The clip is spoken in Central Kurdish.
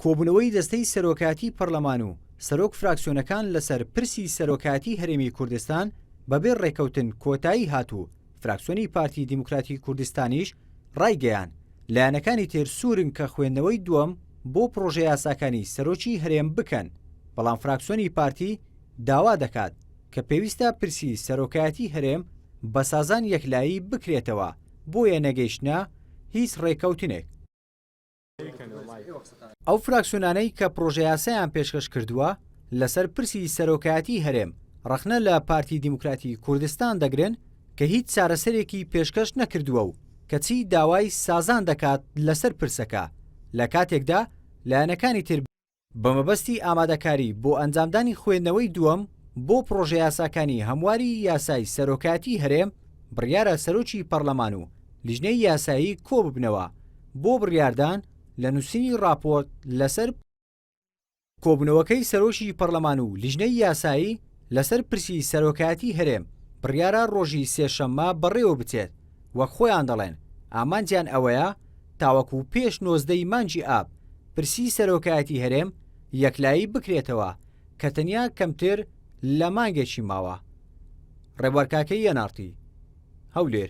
کۆبوونەوەی دەستەی سەرۆکایەتی پەرلەمان و سەرۆک فراکسیۆنەکان لەسەر پرسی سەرۆکایەتی هەرێمی کوردستان بەبێ ڕێکەوتن کۆتایی هاتوو. فراکسیۆنی پارتی دیموکراتی کوردستانیش ڕایگەیان لایەنەکانی تر سوورن کە خوێندنەوەی دووەم بۆ پرۆژە یاساکانی سەرۆکی هەرێم بکەن، بەڵام فراکسیۆنی پارتی داوا دەکات کە پێویستە پرسی سەرۆکایەتی هەرێم بە سازان یەکلایی بکرێتەوە بۆیە نەگەیشتە هیچ ڕێکەوتنێک. ئەو فراکسیۆنانەی کە پرۆژە یاسایان پێشکەش کردووە لەسەر پرسی سەرۆکایەتی هەرێم ڕەخنە لە پارتی دیموکراتی کوردستان دەگرن کە هیچ چارەسەرێکی پێشکەش نەکردووە و کەچی داوای سازان دەکات لەسەر پرسەکە لە کاتێکدا لایەنەکانی تر بەمەبەستی ئامادەکاری بۆ ئەنجامدانی خوێندنەوەی دووەم بۆ پرۆژە یاساکانی هەمواری یاسای سەرۆکایەتی هەرێم بڕیارە سەرۆکی پەرلەمان و لیژنەی یاسایی کۆ ببنەوە بۆ بڕیاردان لە نووسینی راپۆرت لەسەر کۆبوونەوەکەی سەرۆکی پەرلەمان و لیژنەی یاسایی لەسەر پرسی سەرۆکایەتی هەرێم بڕیارە ڕۆژی سێشەممە بەڕێوە بچێت وەک خۆیان دەڵێن. ئامانجیان ئەوەیە تاوەکو پێش 19 مانگی ئاب پرسی سەرۆکایەتی هەرێم یەکلایی بکرێتەوە کە تەنیا کەمتر لە مانگێکی ماوە. ڕێبوارکاکەی یەنارتی هەولێر.